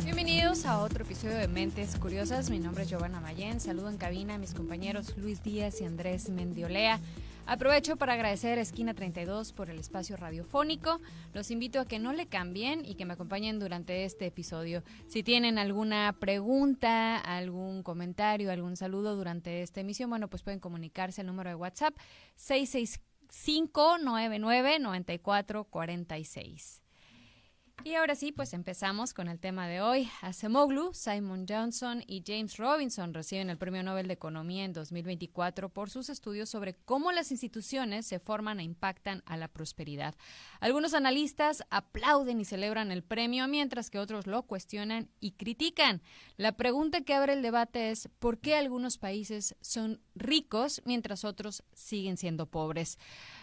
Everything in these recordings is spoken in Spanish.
Bienvenidos a otro episodio de Mentes Curiosas. Mi nombre es Giovanna Mayén. Saludo en cabina a mis compañeros Luis Díaz y Andrés Mendiolea. Aprovecho para agradecer a Esquina 32 por el espacio radiofónico. Los invito a que no le cambien y que me acompañen durante este episodio. Si tienen alguna pregunta, algún comentario, algún saludo durante esta emisión, bueno, pues pueden comunicarse al número de WhatsApp 665-999446. Y ahora sí, pues empezamos con el tema de hoy. Acemoglu, Simon Johnson y James Robinson reciben el Premio Nobel de Economía en 2024 por sus estudios sobre cómo las instituciones se forman e impactan a la prosperidad. Algunos analistas aplauden y celebran el premio, mientras que otros lo cuestionan y critican. La pregunta que abre el debate es ¿por qué algunos países son ricos mientras otros siguen siendo pobres?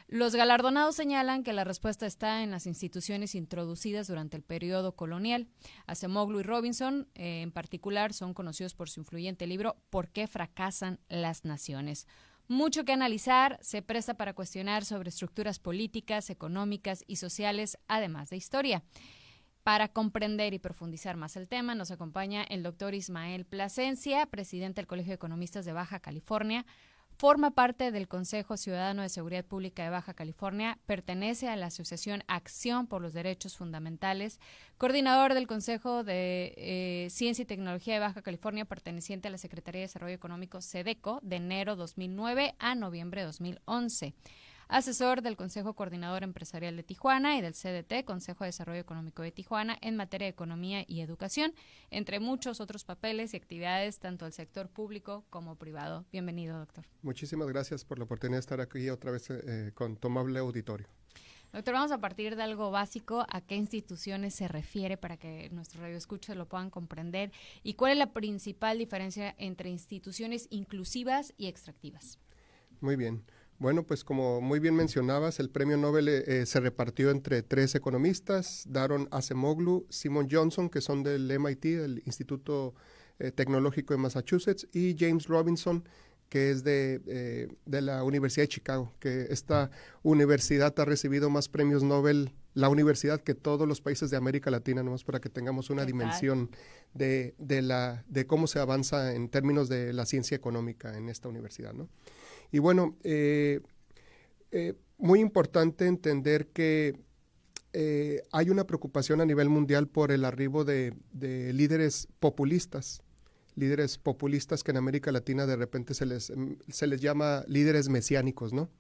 Los galardonados señalan que la respuesta está en las instituciones introducidas durante el periodo colonial. Acemoglu y Robinson, en particular, son conocidos por su influyente libro ¿Por qué fracasan las naciones? Mucho que analizar, se presta para cuestionar sobre estructuras políticas, económicas y sociales, además de historia. Para comprender y profundizar más el tema, nos acompaña el doctor Ismael Plasencia, presidente del Colegio de Economistas de Baja California. Forma parte del Consejo Ciudadano de Seguridad Pública de Baja California, pertenece a la Asociación Acción por los Derechos Fundamentales, coordinador del Consejo de Ciencia y Tecnología de Baja California, perteneciente a la Secretaría de Desarrollo Económico SEDECO, de enero 2009 a noviembre 2011. Asesor del Consejo Coordinador Empresarial de Tijuana y del CDT, Consejo de Desarrollo Económico de Tijuana, en materia de economía y educación, entre muchos otros papeles y actividades, tanto del sector público como privado. Bienvenido, doctor. Muchísimas gracias por la oportunidad de estar aquí otra vez con tu amable auditorio. Doctor, vamos a partir de algo básico. ¿A qué instituciones se refiere para que nuestros radioescuchas lo puedan comprender? ¿Y cuál es la principal diferencia entre instituciones inclusivas y extractivas? Muy bien. Bueno, pues como muy bien mencionabas, el premio Nobel se repartió entre 3 economistas, Daron Acemoglu, Simon Johnson, que son del MIT, del Instituto Tecnológico de Massachusetts, y James Robinson, que es de la Universidad de Chicago, que esta universidad ha recibido más premios Nobel, la universidad, que todos los países de América Latina, nomás para que tengamos una dimensión de cómo se avanza en términos de la ciencia económica en esta universidad, ¿no? Y bueno, muy importante entender que hay una preocupación a nivel mundial por el arribo de líderes populistas que en América Latina de repente se les llama líderes mesiánicos, ¿no?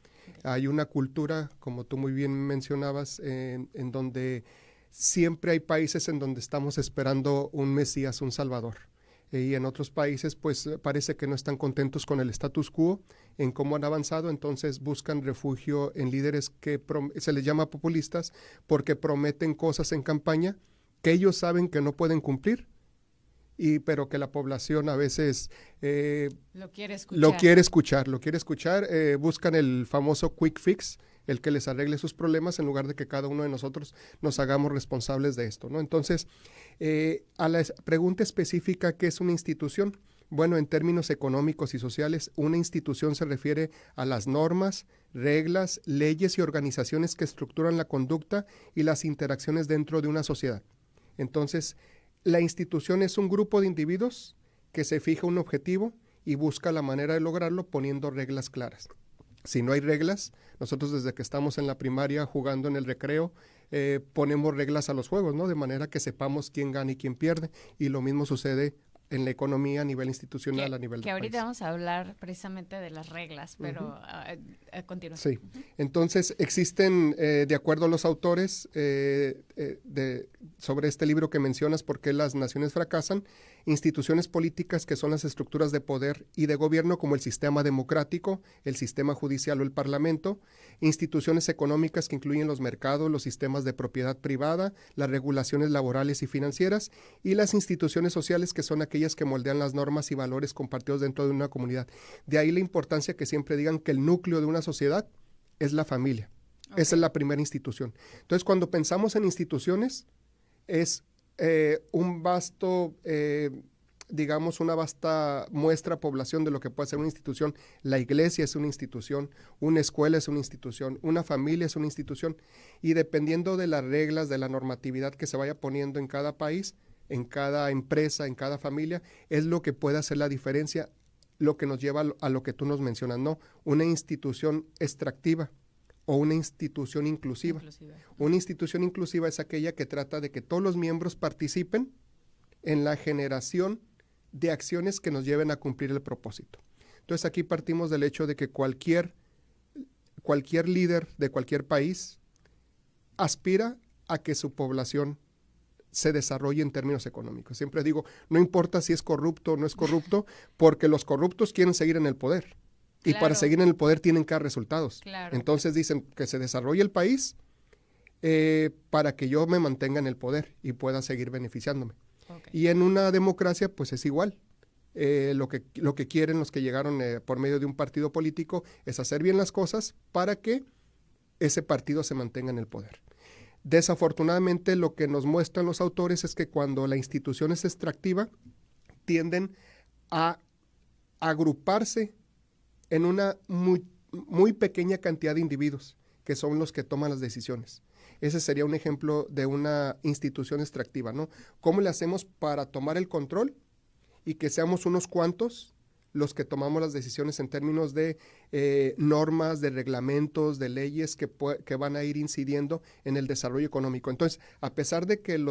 Hay una cultura, como tú muy bien mencionabas, en donde siempre hay países en donde estamos esperando un Mesías, un Salvador. Y en otros países pues parece que no están contentos con el status quo, en cómo han avanzado, entonces buscan refugio en líderes que se les llama populistas porque prometen cosas en campaña que ellos saben que no pueden cumplir, pero que la población a veces lo quiere escuchar, buscan el famoso quick fix, el que les arregle sus problemas en lugar de que cada uno de nosotros nos hagamos responsables de esto, ¿no? Entonces, a la pregunta específica, ¿qué es una institución? Bueno, en términos económicos y sociales, una institución se refiere a las normas, reglas, leyes y organizaciones que estructuran la conducta y las interacciones dentro de una sociedad. Entonces, la institución es un grupo de individuos que se fija un objetivo y busca la manera de lograrlo poniendo reglas claras. Si no hay reglas, nosotros desde que estamos en la primaria jugando en el recreo, ponemos reglas a los juegos, ¿no? De manera que sepamos quién gana y quién pierde. Y lo mismo sucede en la economía a nivel institucional, a nivel de país. Que ahorita vamos a hablar precisamente de las reglas, pero continúa. Sí, entonces existen, de acuerdo a los autores, sobre este libro que mencionas, ¿Por qué las naciones fracasan?, instituciones políticas que son las estructuras de poder y de gobierno como el sistema democrático, el sistema judicial o el parlamento, instituciones económicas que incluyen los mercados, los sistemas de propiedad privada, las regulaciones laborales y financieras, y las instituciones sociales que son aquellas que moldean las normas y valores compartidos dentro de una comunidad. De ahí la importancia que siempre digan que el núcleo de una sociedad es la familia. Okay. Esa es la primera institución. Entonces, cuando pensamos en instituciones, es un vasto, una vasta muestra, población de lo que puede ser una institución. La iglesia es una institución, una escuela es una institución, una familia es una institución, y dependiendo de las reglas, de la normatividad que se vaya poniendo en cada país, en cada empresa, en cada familia, es lo que puede hacer la diferencia, lo que nos lleva a lo que tú nos mencionas, ¿no? Una institución extractiva o una institución inclusiva. Una institución inclusiva es aquella que trata de que todos los miembros participen en la generación de acciones que nos lleven a cumplir el propósito. Entonces aquí partimos del hecho de que cualquier líder de cualquier país aspira a que su población se desarrolle en términos económicos. Siempre digo, no importa si es corrupto o no es corrupto, porque los corruptos quieren seguir en el poder. Claro. Y para seguir en el poder tienen que dar resultados. Claro. Entonces dicen que se desarrolle el país para que yo me mantenga en el poder y pueda seguir beneficiándome. Okay. Y en una democracia, pues es igual. Lo que quieren los que llegaron por medio de un partido político es hacer bien las cosas para que ese partido se mantenga en el poder. Desafortunadamente, lo que nos muestran los autores es que cuando la institución es extractiva, tienden a agruparse en una muy pequeña cantidad de individuos, que son los que toman las decisiones. Ese sería un ejemplo de una institución extractiva, ¿no? ¿Cómo le hacemos para tomar el control y que seamos unos cuantos los que tomamos las decisiones en términos de normas, de reglamentos, de leyes que van a ir incidiendo en el desarrollo económico? Entonces, a pesar de que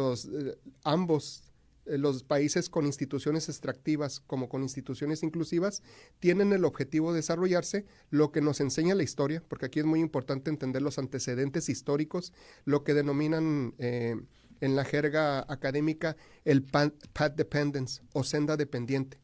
ambos los países con instituciones extractivas como con instituciones inclusivas tienen el objetivo de desarrollarse, lo que nos enseña la historia, porque aquí es muy importante entender los antecedentes históricos, lo que denominan en la jerga académica el path dependence o senda dependiente.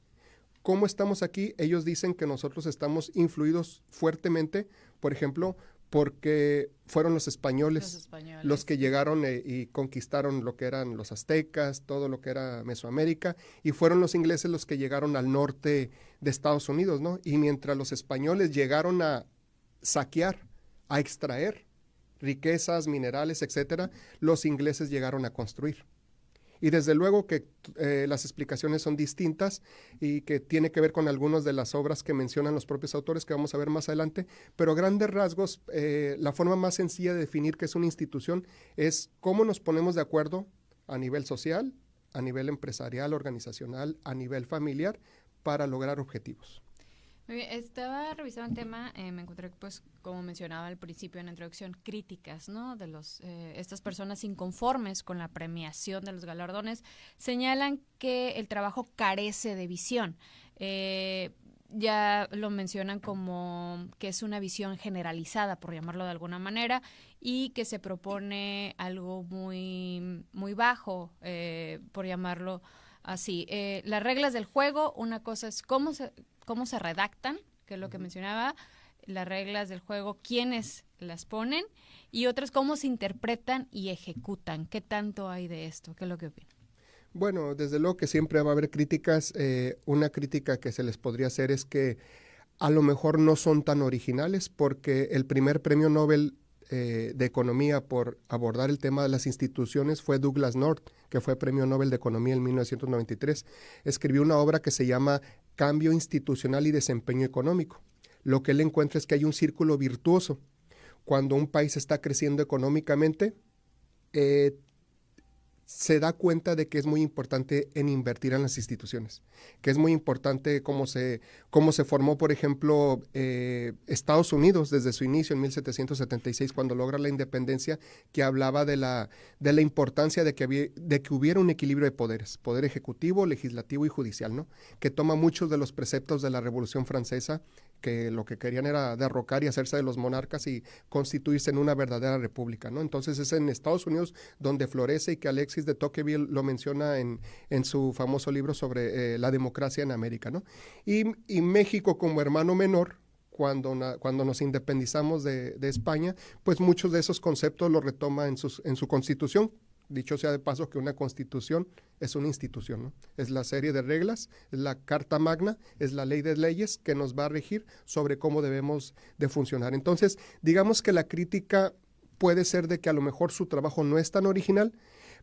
¿Cómo estamos aquí? Ellos dicen que nosotros estamos influidos fuertemente, por ejemplo, porque fueron los españoles los que llegaron y conquistaron lo que eran los aztecas, todo lo que era Mesoamérica, y fueron los ingleses los que llegaron al norte de Estados Unidos, ¿no? Y mientras los españoles llegaron a saquear, a extraer riquezas, minerales, etcétera, los ingleses llegaron a construir. Y desde luego que las explicaciones son distintas y que tiene que ver con algunas de las obras que mencionan los propios autores que vamos a ver más adelante, pero a grandes rasgos, la forma más sencilla de definir qué es una institución es cómo nos ponemos de acuerdo a nivel social, a nivel empresarial, organizacional, a nivel familiar, para lograr objetivos. Muy bien, estaba revisando el tema, me encontré, pues, como mencionaba al principio en la introducción, críticas, ¿no? De estas personas inconformes con la premiación de los galardones, señalan que el trabajo carece de visión. Ya lo mencionan como que es una visión generalizada, por llamarlo de alguna manera, y que se propone algo muy, muy bajo, por llamarlo así. Las reglas del juego, una cosa es cómo se redactan, que es lo que mencionaba, las reglas del juego, quiénes las ponen, y otras cómo se interpretan y ejecutan. ¿Qué tanto hay de esto? ¿Qué es lo que opinan? Bueno, desde luego que siempre va a haber críticas. Una crítica que se les podría hacer es que a lo mejor no son tan originales, porque el primer premio Nobel de Economía por abordar el tema de las instituciones fue Douglas North, que fue premio Nobel de Economía en 1993. Escribió una obra que se llama Cambio institucional y desempeño económico. Lo que él encuentra es que hay un círculo virtuoso. Cuando un país está creciendo económicamente, se da cuenta de que es muy importante en invertir en las instituciones, que es muy importante cómo se formó, por ejemplo, Estados Unidos desde su inicio en 1776, cuando logra la independencia, que hablaba de la importancia de que hubiera un equilibrio de poderes, poder ejecutivo, legislativo y judicial, ¿no? Que toma muchos de los preceptos de la Revolución Francesa, que lo que querían era derrocar y hacerse de los monarcas y constituirse en una verdadera república, ¿no? Entonces es en Estados Unidos donde florece, y que Alexis de Tocqueville lo menciona en su famoso libro sobre la democracia en América, ¿no? Y México, como hermano menor, cuando nos independizamos de España, pues muchos de esos conceptos los retoma en su constitución. Dicho sea de paso que una constitución es una institución, ¿no? Es la serie de reglas, es la Carta Magna, es la ley de leyes que nos va a regir sobre cómo debemos de funcionar. Entonces, digamos que la crítica puede ser de que a lo mejor su trabajo no es tan original,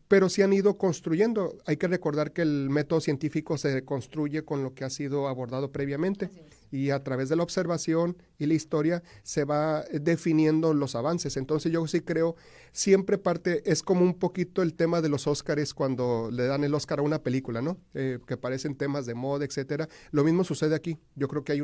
pero sí han ido construyendo. Hay que recordar que el método científico se construye con lo que ha sido abordado previamente y a través de la observación y la historia se va definiendo los avances. Entonces yo sí creo, siempre es como un poquito el tema de los Óscares cuando le dan el Óscar a una película, ¿no? Que parecen temas de moda, etcétera. Lo mismo sucede aquí. Yo creo que hay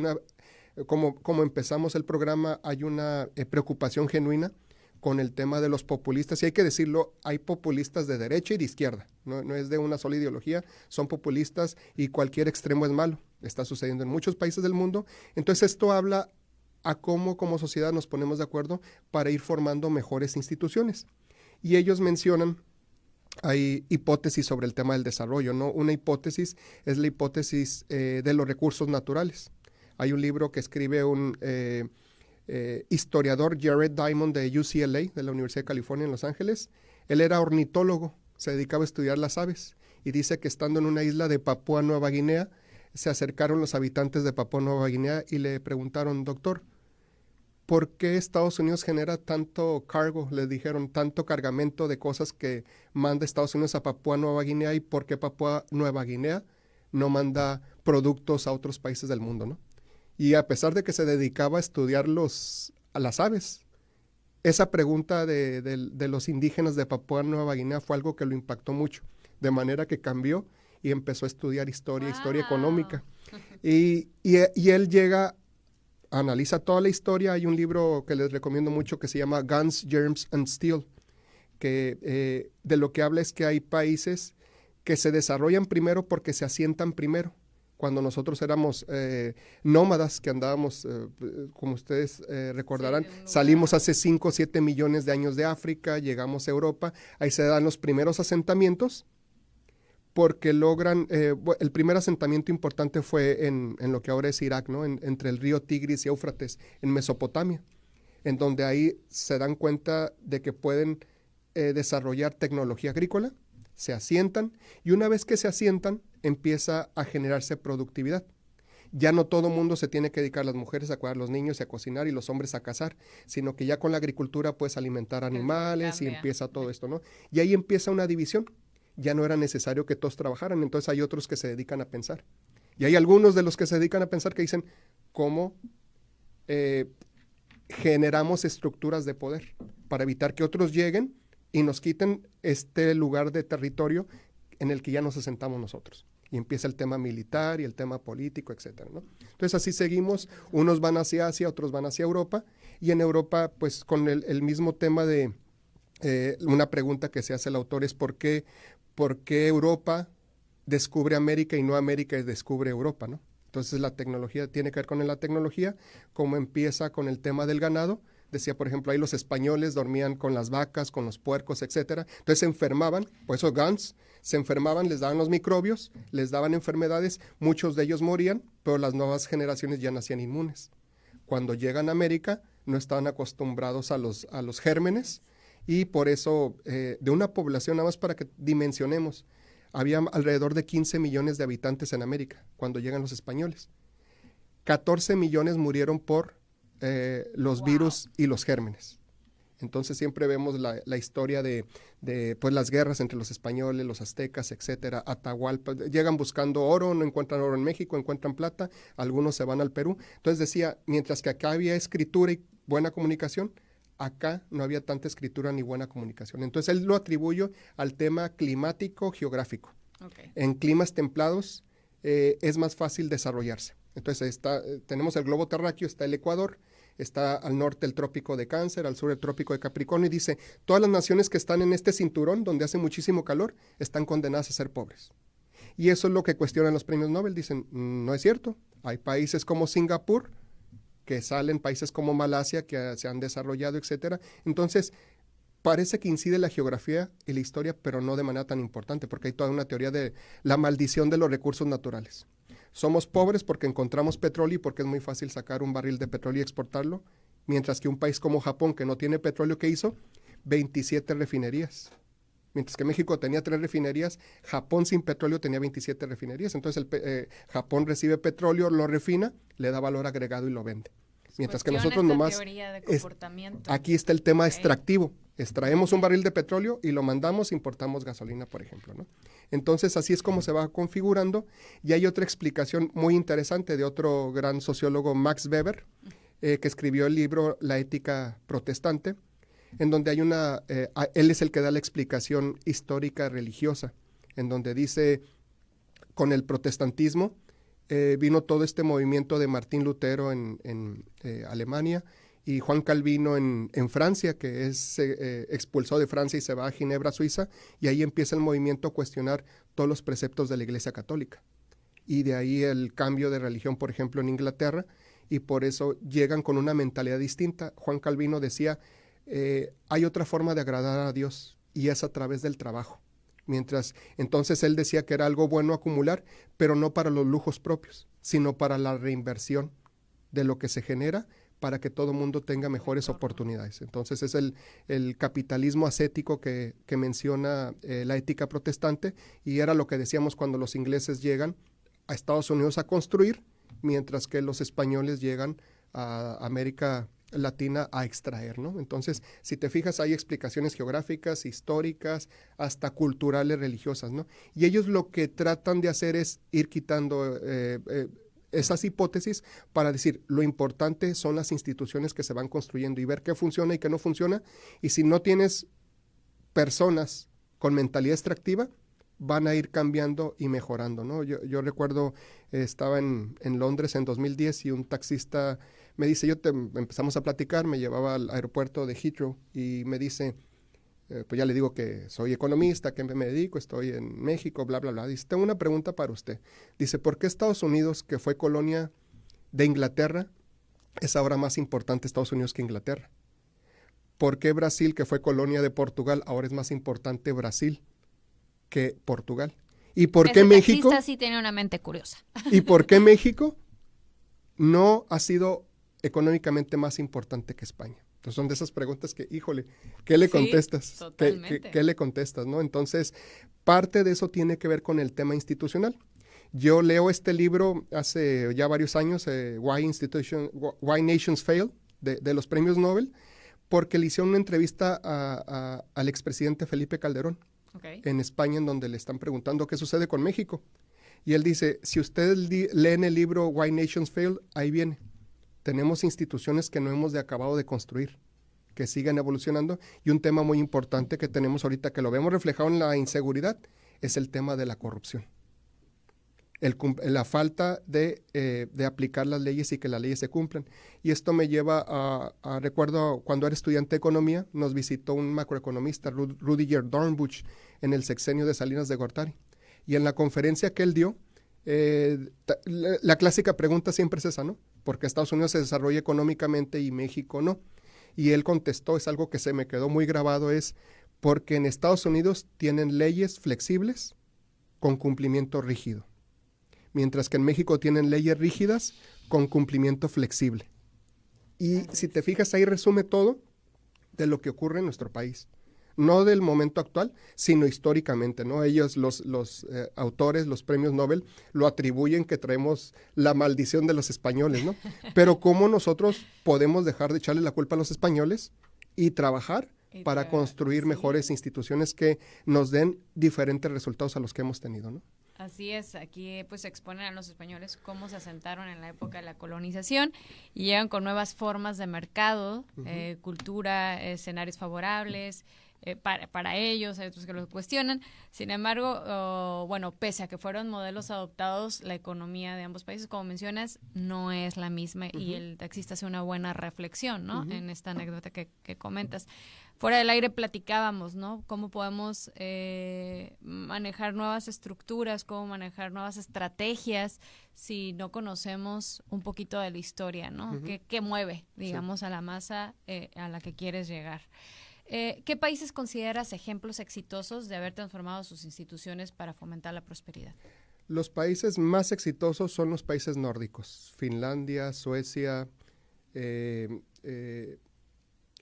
como empezamos el programa, hay una preocupación genuina con el tema de los populistas, y hay que decirlo, hay populistas de derecha y de izquierda, no es de una sola ideología, son populistas y cualquier extremo es malo, está sucediendo en muchos países del mundo. Entonces esto habla a cómo como sociedad nos ponemos de acuerdo para ir formando mejores instituciones, y ellos mencionan, hay hipótesis sobre el tema del desarrollo, ¿no? Una hipótesis es la hipótesis de los recursos naturales. Hay un libro que escribe un historiador, Jared Diamond, de UCLA, de la Universidad de California en Los Ángeles. Él era ornitólogo, se dedicaba a estudiar las aves, y dice que estando en una isla de Papúa Nueva Guinea, se acercaron los habitantes de Papúa Nueva Guinea y le preguntaron: doctor, ¿por qué Estados Unidos genera tanto cargo? Le dijeron, tanto cargamento de cosas que manda Estados Unidos a Papúa Nueva Guinea, y por qué Papúa Nueva Guinea no manda productos a otros países del mundo, ¿no? Y a pesar de que se dedicaba a estudiar a las aves, esa pregunta de los indígenas de Papúa Nueva Guinea fue algo que lo impactó mucho, de manera que cambió y empezó a estudiar historia económica. Y él analiza toda la historia. Hay un libro que les recomiendo mucho que se llama Guns, Germs and Steel, que de lo que habla es que hay países que se desarrollan primero porque se asientan primero. Cuando nosotros éramos nómadas, que andábamos, como ustedes recordarán, salimos hace 5 o 7 millones de años de África, llegamos a Europa, ahí se dan los primeros asentamientos, porque logran, el primer asentamiento importante fue en lo que ahora es Irak, ¿no? Entre el río Tigris y Éufrates, en Mesopotamia, en donde ahí se dan cuenta de que pueden desarrollar tecnología agrícola, se asientan, y una vez que se asientan, empieza a generarse productividad. Ya no todo mundo se tiene que dedicar, las mujeres a cuidar a los niños y a cocinar, y los hombres a cazar, sino que ya con la agricultura puedes alimentar animales y empieza todo esto, ¿no? Y ahí empieza una división. Ya no era necesario que todos trabajaran, entonces hay otros que se dedican a pensar. Y hay algunos de los que se dedican a pensar que dicen, ¿cómo generamos estructuras de poder para evitar que otros lleguen y nos quiten este lugar de territorio en el que ya nos asentamos nosotros? Y empieza el tema militar y el tema político, etcétera, ¿no? Entonces así seguimos, unos van hacia Asia, otros van hacia Europa, y en Europa, pues con el mismo tema de una pregunta que se hace el autor es ¿por qué Europa descubre América y no América descubre Europa, ¿no? Entonces la tecnología tiene que ver con la tecnología, como empieza con el tema del ganado. Decía, por ejemplo, ahí los españoles dormían con las vacas, con los puercos, etcétera. Entonces se enfermaban, por eso Gans, se enfermaban, les daban los microbios, les daban enfermedades, muchos de ellos morían, pero las nuevas generaciones ya nacían inmunes. Cuando llegan a América, no estaban acostumbrados a los gérmenes, y por eso, de una población, nada más para que dimensionemos, había alrededor de 15 millones de habitantes en América cuando llegan los españoles. 14 millones murieron por los virus y los gérmenes. Entonces siempre vemos la historia de pues, las guerras entre los españoles, los aztecas, etcétera, Atahualpa. Llegan buscando oro, no encuentran oro en México, encuentran plata, algunos se van al Perú. Entonces decía, mientras que acá había escritura y buena comunicación, acá no había tanta escritura ni buena comunicación. Entonces él lo atribuye al tema climático geográfico. Okay. En climas templados es más fácil desarrollarse. Entonces tenemos el globo terráqueo, está el Ecuador, está al norte el trópico de Cáncer, al sur el trópico de Capricornio, y dice, todas las naciones que están en este cinturón donde hace muchísimo calor están condenadas a ser pobres. Y eso es lo que cuestionan los premios Nobel, dicen, no es cierto, hay países como Singapur, que salen, países como Malasia, que se han desarrollado, etcétera. Entonces, parece que incide la geografía y la historia, pero no de manera tan importante, porque hay toda una teoría de la maldición de los recursos naturales. Somos pobres porque encontramos petróleo y porque es muy fácil sacar un barril de petróleo y exportarlo, mientras que un país como Japón, que no tiene petróleo, ¿qué hizo? 27 refinerías. Mientras que México tenía 3 refinerías, Japón sin petróleo tenía 27 refinerías. Entonces Japón recibe petróleo, lo refina, le da valor agregado y lo vende. Mientras que nosotros nomás, teoría de comportamiento. aquí está el tema extractivo. Extraemos un barril de petróleo y lo mandamos, importamos gasolina, por ejemplo, ¿no? Entonces, así es como se va configurando. Y hay otra explicación muy interesante de otro gran sociólogo, Max Weber, que escribió el libro La ética protestante, en donde hay él es el que da la explicación histórica religiosa, en donde dice, con el protestantismo, vino todo este movimiento de Martín Lutero en Alemania, y Juan Calvino en Francia, que es expulsó de Francia y se va a Ginebra, Suiza, y ahí empieza el movimiento a cuestionar todos los preceptos de la Iglesia Católica. Y de ahí el cambio de religión, por ejemplo, en Inglaterra, y por eso llegan con una mentalidad distinta. Juan Calvino decía, hay otra forma de agradar a Dios, y es a través del trabajo. Mientras, entonces él decía que era algo bueno acumular, pero no para los lujos propios, sino para la reinversión de lo que se genera, para que todo mundo tenga mejores oportunidades. Entonces es el capitalismo ascético que menciona la ética protestante, y era lo que decíamos cuando los ingleses llegan a Estados Unidos a construir, mientras que los españoles llegan a América Latina a extraer, ¿no? Entonces, si te fijas, hay explicaciones geográficas, históricas, hasta culturales, religiosas, ¿no? Y ellos lo que tratan de hacer es ir quitando esas hipótesis para decir, lo importante son las instituciones que se van construyendo y ver qué funciona y qué no funciona, y si no tienes personas con mentalidad extractiva, van a ir cambiando y mejorando, ¿no? Yo recuerdo, estaba en Londres en 2010 y un taxista me dice, empezamos a platicar, me llevaba al aeropuerto de Heathrow y me dice, pues ya le digo que soy economista, que me dedico, estoy en México, bla, bla, bla. Dice, tengo una pregunta para usted. Dice, ¿por qué Estados Unidos, que fue colonia de Inglaterra, es ahora más importante Estados Unidos que Inglaterra? ¿Por qué Brasil, que fue colonia de Portugal, ahora es más importante Brasil que Portugal? ¿Y por qué México? Ese taxista sí tiene una mente curiosa. ¿Y por qué México no ha sido económicamente más importante que España? Entonces son de esas preguntas que, híjole, ¿qué le contestas? ¿Qué le contestas, no? Entonces, parte de eso tiene que ver con el tema institucional. Yo leo este libro hace ya varios años, Why Nations Fail, de los premios Nobel, porque le hicieron una entrevista al expresidente Felipe Calderón en España, en donde le están preguntando qué sucede con México. Y él dice, si ustedes leen el libro Why Nations Fail, ahí viene. Tenemos instituciones que no hemos acabado de construir, que siguen evolucionando, y un tema muy importante que tenemos ahorita, que lo vemos reflejado en la inseguridad, es el tema de la corrupción. La falta de aplicar las leyes y que las leyes se cumplan. Y esto me lleva recuerdo cuando era estudiante de economía, nos visitó un macroeconomista, Rudiger Dornbusch, en el sexenio de Salinas de Gortari. Y en la conferencia que él dio, la clásica pregunta siempre es esa, ¿no? Porque Estados Unidos se desarrolla económicamente y México no. Y él contestó, es algo que se me quedó muy grabado, es porque en Estados Unidos tienen leyes flexibles con cumplimiento rígido, mientras que en México tienen leyes rígidas con cumplimiento flexible. Y si te fijas, ahí resume todo de lo que ocurre en nuestro país. No del momento actual, sino históricamente, ¿no? Ellos, los autores, los premios Nobel, lo atribuyen que traemos la maldición de los españoles, ¿no? Pero ¿cómo nosotros podemos dejar de echarle la culpa a los españoles y trabajar para construir mejores instituciones que nos den diferentes resultados a los que hemos tenido, ¿no? Así es, aquí pues exponen a los españoles cómo se asentaron en la época de la colonización y llegan con nuevas formas de mercado, cultura, escenarios favorables para ellos, hay otros que lo cuestionan. Sin embargo, bueno, pese a que fueron modelos adoptados, la economía de ambos países, como mencionas, no es la misma y el taxista hace una buena reflexión, ¿no? En esta anécdota que comentas. Fuera del aire platicábamos, ¿no? Cómo podemos manejar nuevas estructuras, cómo manejar nuevas estrategias si no conocemos un poquito de la historia, ¿no? ¿Qué mueve, digamos, a la masa a la que quieres llegar? ¿Qué países consideras ejemplos exitosos de haber transformado sus instituciones para fomentar la prosperidad? Los países más exitosos son los países nórdicos, Finlandia, Suecia,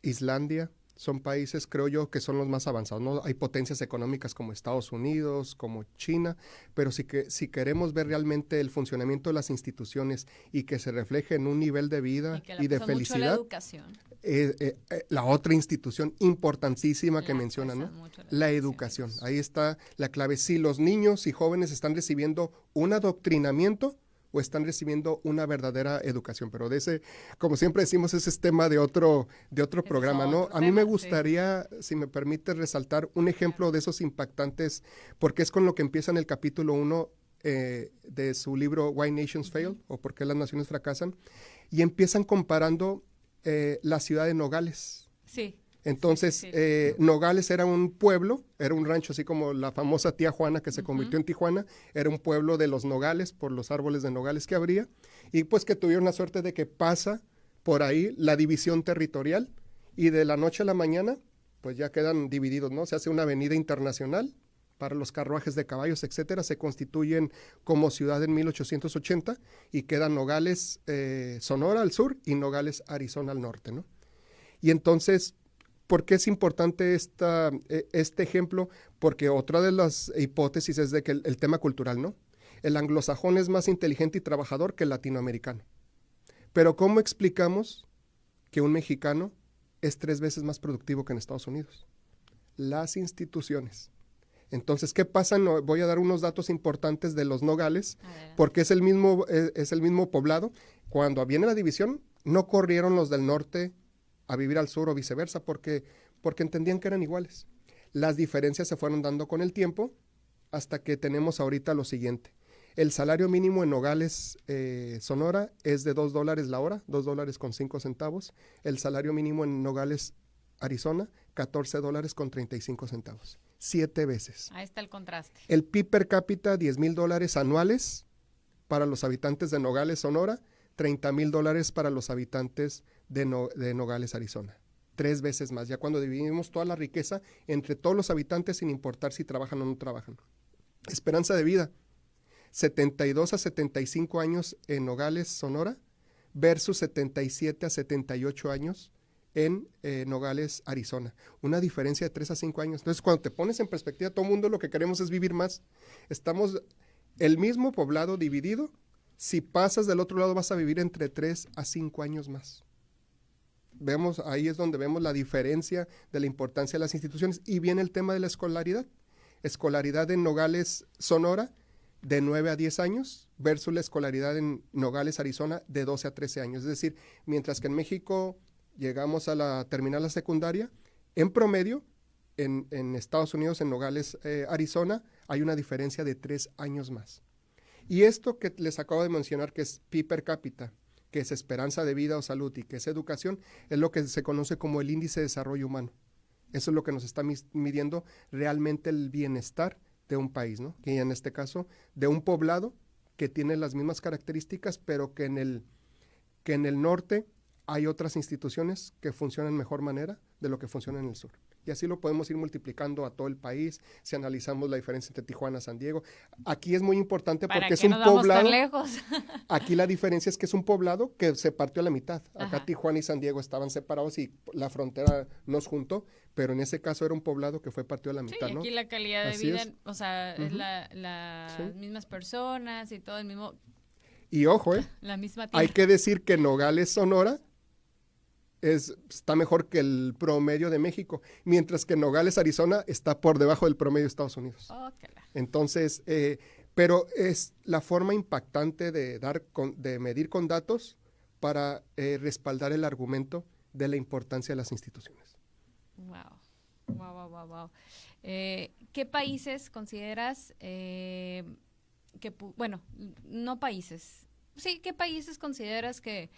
Islandia. Son países, creo yo, que son los más avanzados, ¿no? Hay potencias económicas como Estados Unidos, como China, pero si queremos ver realmente el funcionamiento de las instituciones y que se refleje en un nivel de vida y de felicidad, mucho la educación. La otra institución importantísima que menciona, ¿no? La educación. Ahí está la clave. Si los niños y jóvenes están recibiendo un adoctrinamiento o están recibiendo una verdadera educación, pero de ese, como siempre decimos, ese es tema de otro programa, ¿no? A mí me gustaría, si me permite, resaltar un ejemplo de esos impactantes, porque es con lo que empieza en el capítulo 1 de su libro Why Nations Fail, o Por qué las naciones fracasan, y empiezan comparando la ciudad de Nogales. Sí. Entonces, Nogales era un pueblo, era un rancho, así como la famosa tía Juana que se convirtió en Tijuana, era un pueblo de los nogales, por los árboles de nogales que habría, y pues que tuvieron la suerte de que pasa por ahí la división territorial, y de la noche a la mañana, pues ya quedan divididos, ¿no? Se hace una avenida internacional para los carruajes de caballos, etcétera, se constituyen como ciudad en 1880, y quedan Nogales, Sonora al sur, y Nogales, Arizona al norte, ¿no? Y entonces, ¿por qué es importante este ejemplo? Porque otra de las hipótesis es de que el tema cultural, ¿no? El anglosajón es más inteligente y trabajador que el latinoamericano. Pero ¿cómo explicamos que un mexicano es 3 veces más productivo que en Estados Unidos? Las instituciones. Entonces, ¿qué pasa? Voy a dar unos datos importantes de los nogales, porque es el mismo poblado. Cuando viene la división, no corrieron los del norte a vivir al sur o viceversa, porque entendían que eran iguales. Las diferencias se fueron dando con el tiempo hasta que tenemos ahorita lo siguiente. El salario mínimo en Nogales, Sonora, es de $2 la hora, $2.05. El salario mínimo en Nogales, Arizona, $14.35. 7 veces. Ahí está el contraste. El PIB per cápita, $10,000 anuales para los habitantes de Nogales, Sonora, $30,000 para los habitantes de Nogales, Arizona. 3 veces más, ya cuando dividimos toda la riqueza entre todos los habitantes sin importar si trabajan o no trabajan. Esperanza de vida, 72 a 75 años en Nogales, Sonora, versus 77 a 78 años en Nogales, Arizona. Una diferencia de 3 a 5 años. Entonces, cuando te pones en perspectiva, todo el mundo lo que queremos es vivir más. Estamos el mismo poblado dividido. Si pasas del otro lado, vas a vivir entre 3 a 5 años más. Ahí es donde vemos la diferencia de la importancia de las instituciones. Y viene el tema de la escolaridad. Escolaridad en Nogales, Sonora, de 9 a 10 años, versus la escolaridad en Nogales, Arizona, de 12 a 13 años. Es decir, mientras que en México llegamos a terminar la secundaria, en promedio, en Estados Unidos, en Nogales, Arizona, hay una diferencia de 3 años más. Y esto que les acabo de mencionar, que es PIB per cápita, que es esperanza de vida o salud y que es educación, es lo que se conoce como el índice de desarrollo humano. Eso es lo que nos está midiendo realmente el bienestar de un país, ¿no? Que en este caso, de un poblado que tiene las mismas características, pero que en el norte hay otras instituciones que funcionan de mejor manera de lo que funciona en el sur. Y así lo podemos ir multiplicando a todo el país, si analizamos la diferencia entre Tijuana y San Diego. Aquí es muy importante porque es un poblado. Tan lejos? Aquí la diferencia es que es un poblado que se partió a la mitad. Acá Ajá. Tijuana y San Diego estaban separados y la frontera nos juntó, pero en ese caso era un poblado que fue partido a la mitad, sí, ¿no? Aquí la calidad de vida, o sea, es las mismas personas y todo el mismo. Y ojo, la misma tierra. Hay que decir que Nogales, Sonora, está mejor que el promedio de México, mientras que Nogales, Arizona, está por debajo del promedio de Estados Unidos. Entonces, pero es la forma impactante de medir con datos para respaldar el argumento de la importancia de las instituciones. Wow. ¿Qué países consideras no países? Sí, ¿qué países consideras que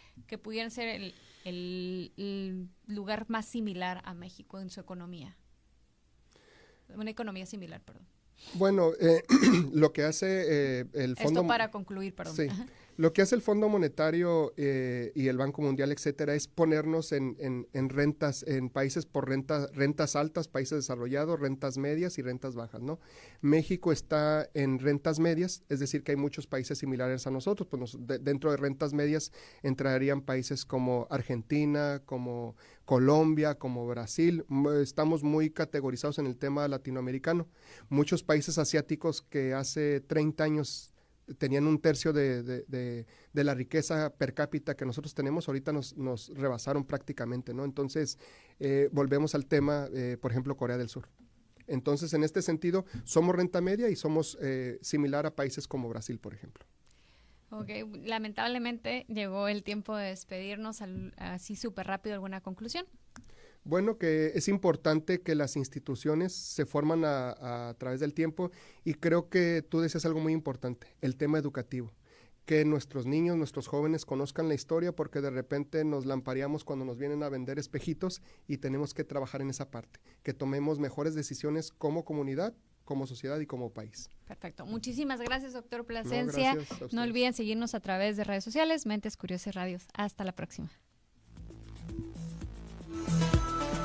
pudieran ser el lugar más similar a México en su economía? Una economía similar, perdón. Bueno, lo que hace el fondo... Esto para concluir, perdón. Sí, Lo que hace el Fondo Monetario y el Banco Mundial, etcétera, es ponernos en rentas, en países por rentas altas, países desarrollados, rentas medias y rentas bajas, ¿no? México está en rentas medias, es decir, que hay muchos países similares a nosotros, pues dentro de rentas medias entrarían países como Argentina, como Colombia, como Brasil. Estamos muy categorizados en el tema latinoamericano. Muchos países asiáticos que hace 30 años tenían un tercio de la riqueza per cápita que nosotros tenemos, ahorita nos rebasaron prácticamente, ¿no? Entonces, volvemos al tema, por ejemplo, Corea del Sur. Entonces, en este sentido, somos renta media y somos similar a países como Brasil, por ejemplo. Ok, lamentablemente llegó el tiempo de despedirnos así súper rápido. ¿Alguna conclusión? Bueno, que es importante que las instituciones se forman a través del tiempo y creo que tú decías algo muy importante, el tema educativo, que nuestros niños, nuestros jóvenes conozcan la historia porque de repente nos lampareamos cuando nos vienen a vender espejitos y tenemos que trabajar en esa parte, que tomemos mejores decisiones como comunidad, como sociedad y como país. Perfecto. Muchísimas gracias, doctor Plasencia. No, gracias a ustedes. No olviden seguirnos a través de redes sociales, Mentes Curiosas Radios. Hasta la próxima.